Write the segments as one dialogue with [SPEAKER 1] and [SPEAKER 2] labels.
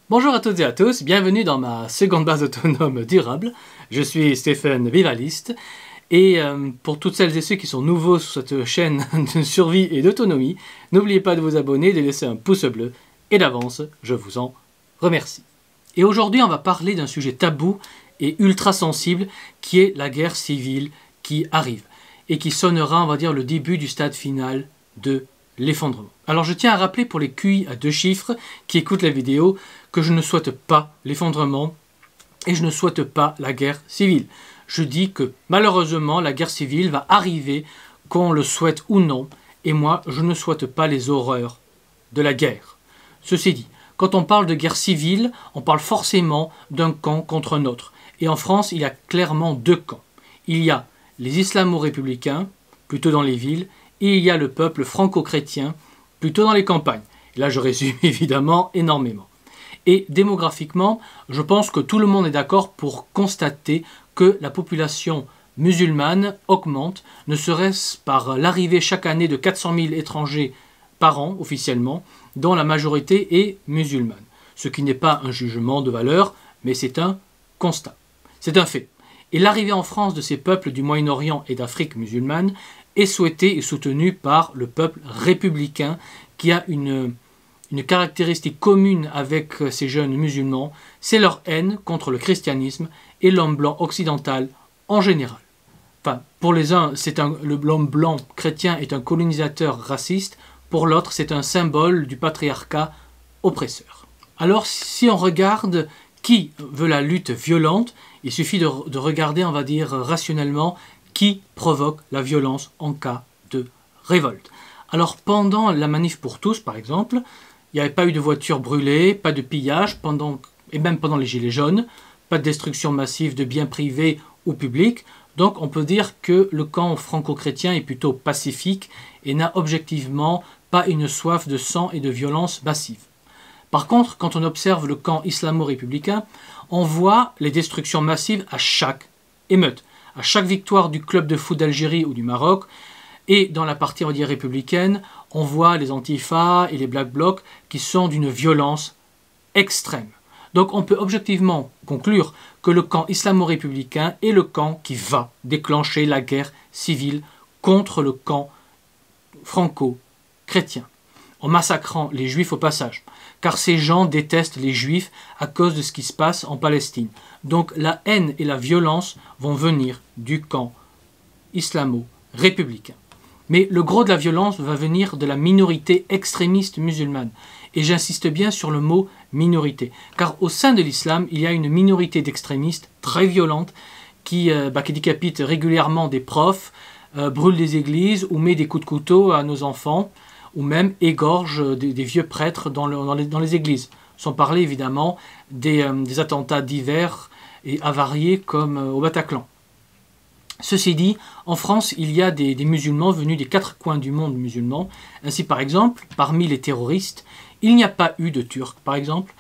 [SPEAKER 1] Bonjour à toutes et à tous, bienvenue dans ma seconde base autonome durable. Je suis Stéphane Vivaliste et pour toutes celles et ceux qui sont nouveaux sur cette chaîne de survie et d'autonomie, n'oubliez pas de vous abonner, de laisser un pouce bleu et d'avance, je vous en remercie. Et aujourd'hui, on va parler d'un sujet tabou et ultra sensible qui est la guerre civile qui arrive et qui sonnera, on va dire, le début du stade final de l'effondrement. Alors je tiens à rappeler pour les QI à 2 chiffres qui écoutent la vidéo que je ne souhaite pas l'effondrement et je ne souhaite pas la guerre civile. Je dis que malheureusement la guerre civile va arriver qu'on le souhaite ou non et moi je ne souhaite pas les horreurs de la guerre. Ceci dit, quand on parle de guerre civile, on parle forcément d'un camp contre un autre. Et en France, il y a clairement 2 camps. Il y a les islamo-républicains, plutôt dans les villes, et il y a le peuple franco-chrétien, plutôt dans les campagnes. Et là, je résume évidemment énormément. Et démographiquement, je pense que tout le monde est d'accord pour constater que la population musulmane augmente, ne serait-ce par l'arrivée chaque année de 400 000 étrangers par an, officiellement, dont la majorité est musulmane. Ce qui n'est pas un jugement de valeur, mais c'est un constat. C'est un fait. Et l'arrivée en France de ces peuples du Moyen-Orient et d'Afrique musulmane est souhaitée et soutenue par le peuple républicain qui a une caractéristique commune avec ces jeunes musulmans, c'est leur haine contre le christianisme et l'homme blanc occidental en général. Enfin, pour les uns, l'homme blanc chrétien est un colonisateur raciste, pour l'autre, c'est un symbole du patriarcat oppresseur. Alors, si on regarde qui veut la lutte violente, il suffit de regarder, on va dire, rationnellement, qui provoque la violence en cas de révolte. Alors, pendant la manif pour tous, par exemple, il n'y avait pas eu de voitures brûlées, pas de pillage, et même pendant les Gilets jaunes, pas de destruction massive de biens privés ou publics. Donc, on peut dire que le camp franco-chrétien est plutôt pacifique et n'a objectivement pas une soif de sang et de violence massive. Par contre, quand on observe le camp islamo-républicain, on voit les destructions massives à chaque émeute, à chaque victoire du club de foot d'Algérie ou du Maroc. Et dans la partie, on va dire, républicaine, on voit les antifas et les black blocs qui sont d'une violence extrême. Donc on peut objectivement conclure que le camp islamo-républicain est le camp qui va déclencher la guerre civile contre le camp franco-chrétien, en massacrant les juifs au passage. Car ces gens détestent les juifs à cause de ce qui se passe en Palestine. Donc la haine et la violence vont venir du camp islamo-républicain. Mais le gros de la violence va venir de la minorité extrémiste musulmane. Et j'insiste bien sur le mot minorité. Car au sein de l'islam, il y a une minorité d'extrémistes très violente qui décapite régulièrement des profs, brûle des églises ou met des coups de couteau à nos enfants, ou même égorge des vieux prêtres dans les églises. Sans parler évidemment des attentats divers et avariés comme au Bataclan. Ceci dit, en France, il y a des musulmans venus des 4 coins du monde musulman. Ainsi, par exemple, parmi les terroristes, il n'y a pas eu de Turcs, par exemple,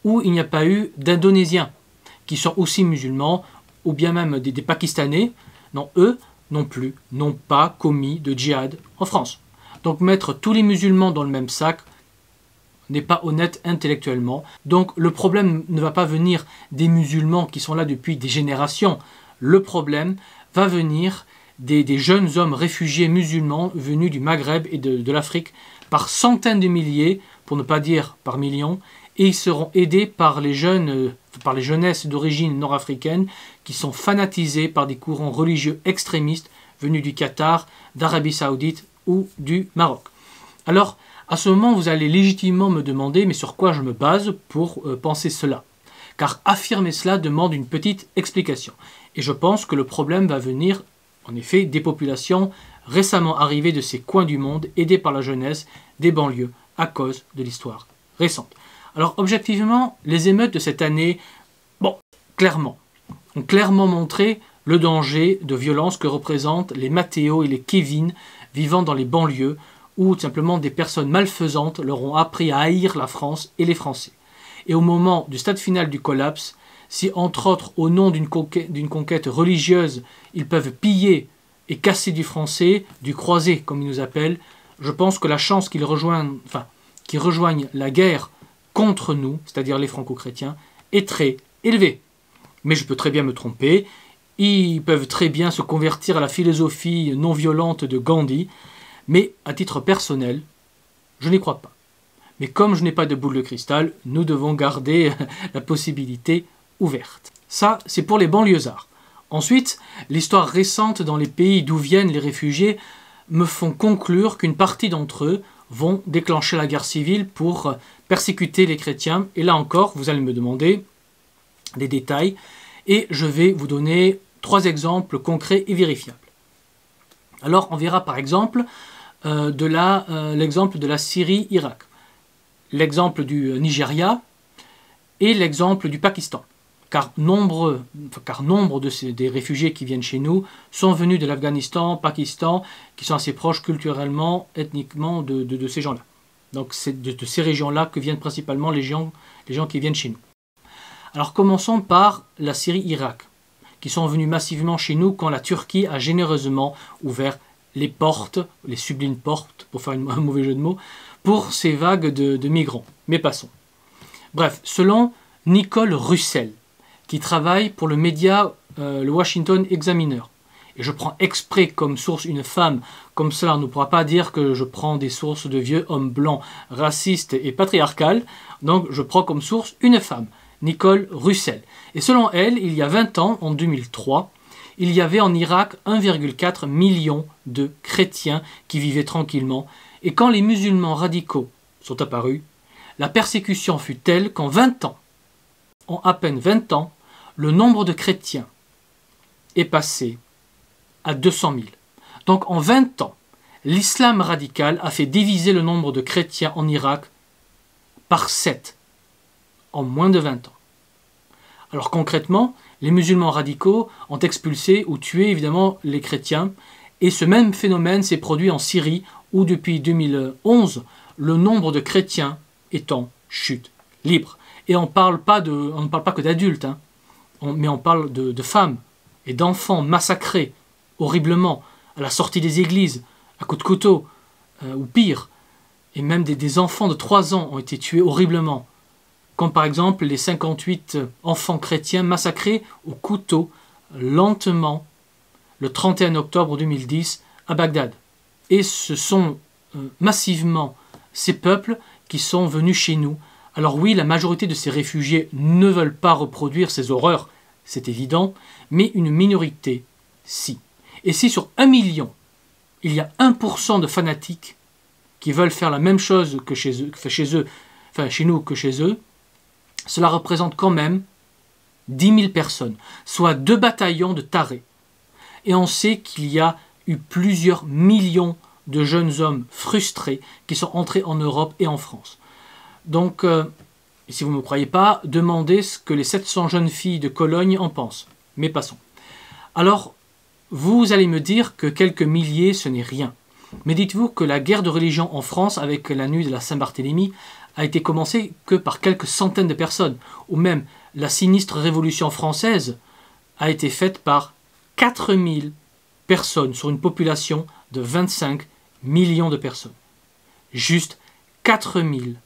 [SPEAKER 1] ou il n'y a pas eu d'Indonésiens, qui sont aussi musulmans, ou bien même des Pakistanais. Non, eux non plus n'ont pas commis de djihad en France. Donc mettre tous les musulmans dans le même sac n'est pas honnête intellectuellement. Donc le problème ne va pas venir des musulmans qui sont là depuis des générations. Le problème va venir des jeunes hommes réfugiés musulmans venus du Maghreb et de l'Afrique par centaines de milliers, pour ne pas dire par millions, et ils seront aidés par les jeunesses d'origine nord-africaine qui sont fanatisées par des courants religieux extrémistes venus du Qatar, d'Arabie Saoudite ou du Maroc. Alors, à ce moment, vous allez légitimement me demander mais sur quoi je me base pour penser cela. Car affirmer cela demande une petite explication. Et je pense que le problème va venir, en effet, des populations récemment arrivées de ces coins du monde, aidées par la jeunesse des banlieues, à cause de l'histoire récente. Alors, objectivement, les émeutes de cette année, ont clairement montré le danger de violence que représentent les Mathéo et les Kevin vivant dans les banlieues, où simplement des personnes malfaisantes leur ont appris à haïr la France et les Français. Et au moment du stade final du collapse, si entre autres au nom d'une conquête religieuse, ils peuvent piller et casser du français, du croisé comme ils nous appellent, je pense que la chance qu'ils rejoignent la guerre contre nous, c'est-à-dire les franco-chrétiens, est très élevé. Mais je peux très bien me tromper. Ils peuvent très bien se convertir à la philosophie non violente de Gandhi, mais à titre personnel, je n'y crois pas. Mais comme je n'ai pas de boule de cristal, nous devons garder la possibilité ouverte. Ça, c'est pour les banlieusards. Ensuite, l'histoire récente dans les pays d'où viennent les réfugiés me font conclure qu'une partie d'entre eux vont déclencher la guerre civile pour persécuter les chrétiens. Et là encore, vous allez me demander des détails. Et je vais vous donner 3 exemples concrets et vérifiables. Alors, on verra par exemple l'exemple de la Syrie-Irak, l'exemple du Nigeria et l'exemple du Pakistan. Car nombre des réfugiés qui viennent chez nous sont venus de l'Afghanistan, Pakistan, qui sont assez proches culturellement, ethniquement de ces gens-là. Donc c'est de ces régions-là que viennent principalement les gens qui viennent chez nous. Alors commençons par la Syrie-Irak, qui sont venus massivement chez nous quand la Turquie a généreusement ouvert les portes, les sublimes portes, pour faire un mauvais jeu de mots, pour ces vagues de migrants. Mais passons. Bref, selon Nicole Russell, qui travaille pour le média le Washington Examiner, et je prends exprès comme source une femme, comme cela on ne pourra pas dire que je prends des sources de vieux hommes blancs, racistes et patriarcales, donc je prends comme source une femme, Nicole Russell. Et selon elle, il y a 20 ans, en 2003, il y avait en Irak 1,4 million de chrétiens qui vivaient tranquillement, et quand les musulmans radicaux sont apparus, la persécution fut telle qu'en 20 ans, en à peine 20 ans, le nombre de chrétiens est passé à 200 000. Donc en 20 ans, l'islam radical a fait diviser le nombre de chrétiens en Irak par 7 en moins de 20 ans. Alors concrètement, les musulmans radicaux ont expulsé ou tué évidemment les chrétiens, et ce même phénomène s'est produit en Syrie où depuis 2011, le nombre de chrétiens est en chute libre. Et on ne parle pas que d'adultes, mais on parle de femmes et d'enfants massacrés horriblement à la sortie des églises, à coups de couteau, ou pire. Et même des enfants de 3 ans ont été tués horriblement. Comme par exemple les 58 enfants chrétiens massacrés au couteau lentement le 31 octobre 2010 à Bagdad. Et ce sont massivement ces peuples qui sont venus chez nous. Alors oui, la majorité de ces réfugiés ne veulent pas reproduire ces horreurs, c'est évident, mais une minorité, si. Et si sur 1 million, il y a 1% de fanatiques qui veulent faire la même chose que chez nous que chez eux, cela représente quand même 10 000 personnes, soit 2 bataillons de tarés. Et on sait qu'il y a eu plusieurs millions de jeunes hommes frustrés qui sont entrés en Europe et en France. Donc, si vous ne me croyez pas, demandez ce que les 700 jeunes filles de Cologne en pensent. Mais passons. Alors, vous allez me dire que quelques milliers, ce n'est rien. Mais dites-vous que la guerre de religion en France, avec la nuit de la Saint-Barthélemy, a été commencée que par quelques centaines de personnes, ou même la sinistre Révolution française a été faite par 4000 personnes sur une population de 25 millions de personnes. Juste 4000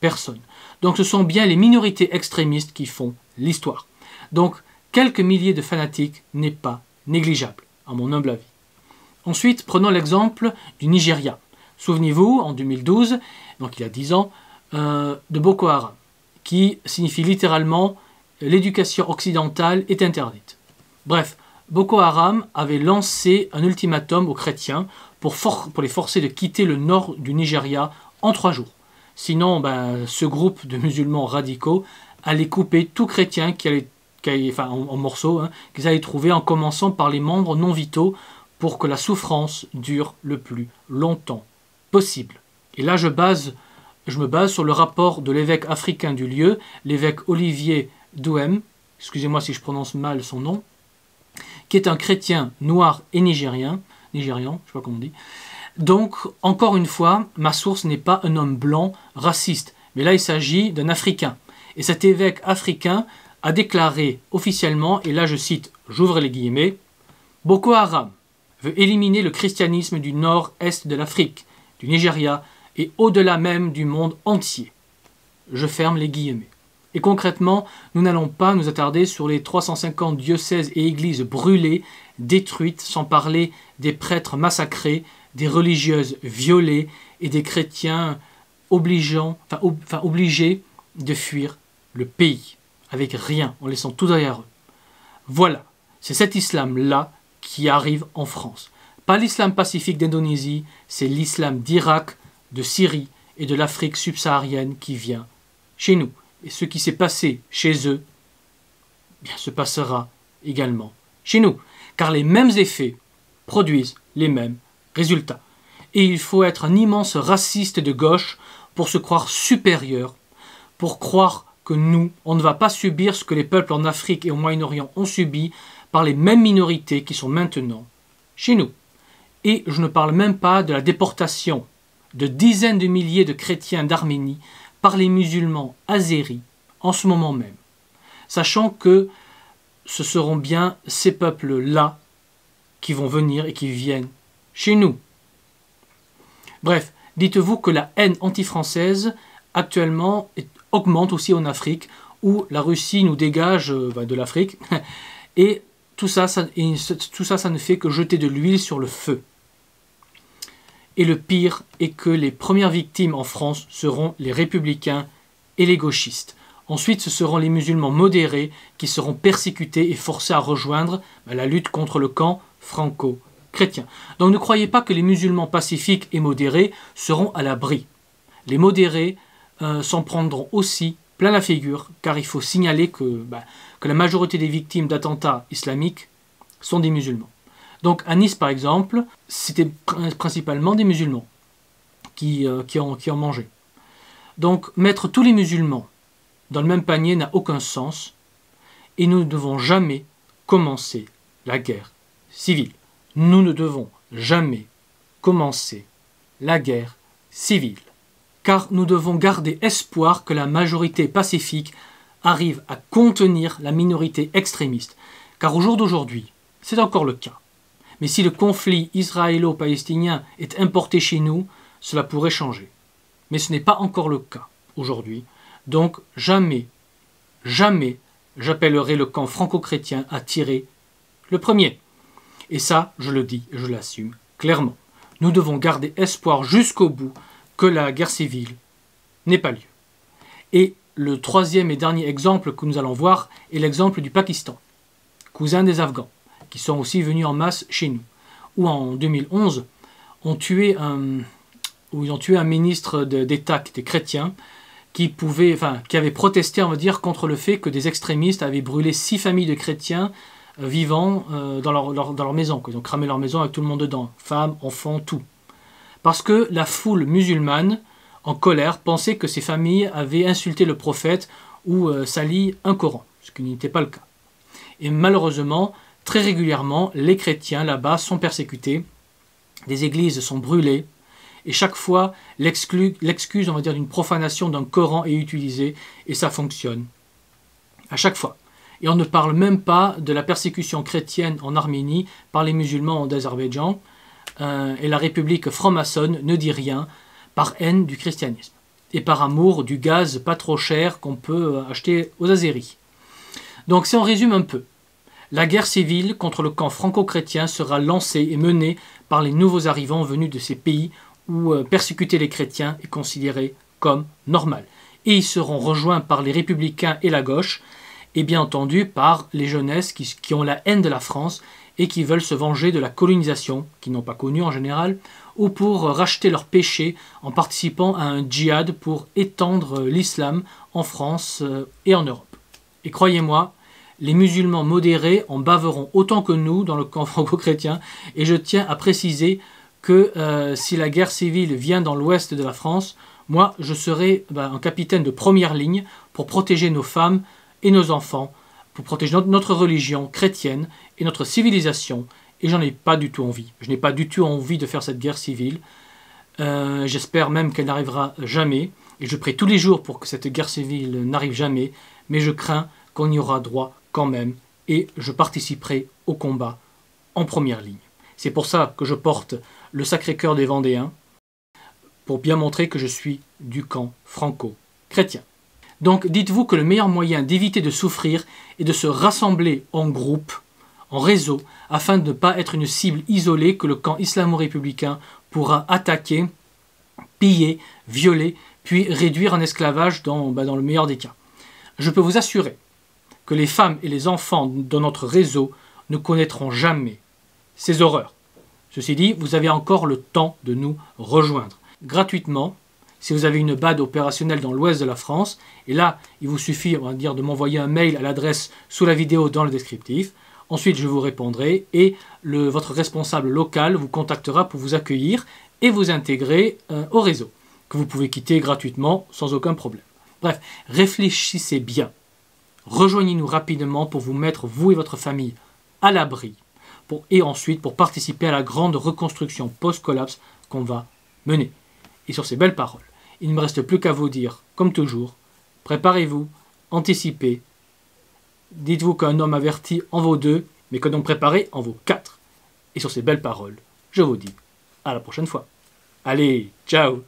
[SPEAKER 1] personnes. Donc ce sont bien les minorités extrémistes qui font l'histoire. Donc quelques milliers de fanatiques n'est pas négligeable, à mon humble avis. Ensuite, prenons l'exemple du Nigeria. Souvenez-vous, en 2012, donc il y a 10 ans, de Boko Haram, qui signifie littéralement « l'éducation occidentale est interdite ». Bref, Boko Haram avait lancé un ultimatum aux chrétiens pour les forcer de quitter le nord du Nigeria en 3 jours. Sinon, ce groupe de musulmans radicaux allait couper tout chrétien en morceaux qu'ils allaient trouver, en commençant par les membres non vitaux, pour que la souffrance dure le plus longtemps possible. Et là, je me base sur le rapport de l'évêque africain du lieu, l'évêque Olivier Douem, excusez-moi si je prononce mal son nom, qui est un chrétien noir et nigérian, je ne sais pas comment on dit. Donc, encore une fois, ma source n'est pas un homme blanc raciste, mais là il s'agit d'un Africain. Et cet évêque africain a déclaré officiellement, et là je cite, j'ouvre les guillemets, « Boko Haram veut éliminer le christianisme du nord-est de l'Afrique, du Nigeria, et au-delà même du monde entier. je ferme les guillemets. Et concrètement, nous n'allons pas nous attarder sur les 350 diocèses et églises brûlées, détruites, sans parler des prêtres massacrés, des religieuses violées et des chrétiens obligés de fuir le pays, avec rien, en laissant tout derrière eux. Voilà, c'est cet islam-là qui arrive en France. Pas l'islam pacifique d'Indonésie, c'est l'islam d'Irak, de Syrie et de l'Afrique subsaharienne qui vient chez nous. Et ce qui s'est passé chez eux, bien, se passera également chez nous. Car les mêmes effets produisent les mêmes résultats. Et il faut être un immense raciste de gauche pour se croire supérieur, pour croire que nous, on ne va pas subir ce que les peuples en Afrique et au Moyen-Orient ont subi par les mêmes minorités qui sont maintenant chez nous. Et je ne parle même pas de la déportation de dizaines de milliers de chrétiens d'Arménie par les musulmans azéris en ce moment même, sachant que ce seront bien ces peuples-là qui vont venir et qui viennent chez nous. Bref, dites-vous que la haine anti-française actuellement augmente aussi en Afrique, où la Russie nous dégage de l'Afrique, et tout ça, ça ne fait que jeter de l'huile sur le feu. Et le pire est que les premières victimes en France seront les républicains et les gauchistes. Ensuite, ce seront les musulmans modérés qui seront persécutés et forcés à rejoindre la lutte contre le camp franco-chrétien. Donc ne croyez pas que les musulmans pacifiques et modérés seront à l'abri. Les modérés s'en prendront aussi plein la figure, car il faut signaler que la majorité des victimes d'attentats islamiques sont des musulmans. Donc à Nice, par exemple, c'était principalement des musulmans qui en mangeaient. Donc mettre tous les musulmans dans le même panier n'a aucun sens, et nous ne devons jamais commencer la guerre civile. Nous ne devons jamais commencer la guerre civile, car nous devons garder espoir que la majorité pacifique arrive à contenir la minorité extrémiste, car au jour d'aujourd'hui, c'est encore le cas. Mais si le conflit israélo-palestinien est importé chez nous, cela pourrait changer. Mais ce n'est pas encore le cas aujourd'hui. Donc jamais, jamais j'appellerai le camp franco-chrétien à tirer le premier. Et ça, je le dis et je l'assume clairement. Nous devons garder espoir jusqu'au bout que la guerre civile n'ait pas lieu. Et le troisième et dernier exemple que nous allons voir est l'exemple du Pakistan, cousin des Afghans, qui sont aussi venus en masse chez nous, où en 2011, ils ont tué un ministre d'État qui était chrétien, qui avait protesté, on va dire, contre le fait que des extrémistes avaient brûlé 6 familles de chrétiens vivants dans leur maison. Ils ont cramé leur maison avec tout le monde dedans, femmes, enfants, tout. Parce que la foule musulmane, en colère, pensait que ces familles avaient insulté le prophète ou sali un Coran, ce qui n'était pas le cas. Et malheureusement, très régulièrement, les chrétiens là-bas sont persécutés, des églises sont brûlées, et chaque fois, l'excuse, on va dire, d'une profanation d'un Coran est utilisée, et ça fonctionne. À chaque fois. Et on ne parle même pas de la persécution chrétienne en Arménie par les musulmans d'Azerbaïdjan, et la République franc-maçonne ne dit rien par haine du christianisme, et par amour du gaz pas trop cher qu'on peut acheter aux Azéris. Donc si on résume un peu, la guerre civile contre le camp franco-chrétien sera lancée et menée par les nouveaux arrivants venus de ces pays où persécuter les chrétiens est considéré comme normal. Et ils seront rejoints par les républicains et la gauche, et bien entendu par les jeunesses qui ont la haine de la France et qui veulent se venger de la colonisation, qu'ils n'ont pas connue en général, ou pour racheter leurs péchés en participant à un djihad pour étendre l'islam en France et en Europe. Et croyez-moi, les musulmans modérés en baveront autant que nous dans le camp franco-chrétien, et je tiens à préciser que si la guerre civile vient dans l'ouest de la France, moi je serai un capitaine de première ligne pour protéger nos femmes et nos enfants, pour protéger notre religion chrétienne et notre civilisation, et j'en ai pas du tout envie. Je n'ai pas du tout envie de faire cette guerre civile. J'espère même qu'elle n'arrivera jamais, et je prie tous les jours pour que cette guerre civile n'arrive jamais, mais je crains qu'on y aura droit quand même, et je participerai au combat en première ligne. C'est pour ça que je porte le Sacré-Cœur des Vendéens, pour bien montrer que je suis du camp franco-chrétien. Donc dites-vous que le meilleur moyen d'éviter de souffrir est de se rassembler en groupe, en réseau, afin de ne pas être une cible isolée que le camp islamo-républicain pourra attaquer, piller, violer, puis réduire en esclavage dans le meilleur des cas. Je peux vous assurer que les femmes et les enfants dans notre réseau ne connaîtront jamais ces horreurs. Ceci dit, vous avez encore le temps de nous rejoindre gratuitement si vous avez une BAD opérationnelle dans l'ouest de la France. Et là, il vous suffit, on va dire, de m'envoyer un mail à l'adresse sous la vidéo dans le descriptif. Ensuite, je vous répondrai et votre responsable local vous contactera pour vous accueillir et vous intégrer au réseau, que vous pouvez quitter gratuitement sans aucun problème. Bref, réfléchissez bien. Rejoignez-nous rapidement pour vous mettre, vous et votre famille, à l'abri. Et ensuite, pour participer à la grande reconstruction post-collapse qu'on va mener. Et sur ces belles paroles, il ne me reste plus qu'à vous dire, comme toujours, préparez-vous, anticipez. Dites-vous qu'un homme averti en vaut 2, mais qu'un homme préparé en vaut 4. Et sur ces belles paroles, je vous dis à la prochaine fois. Allez, ciao!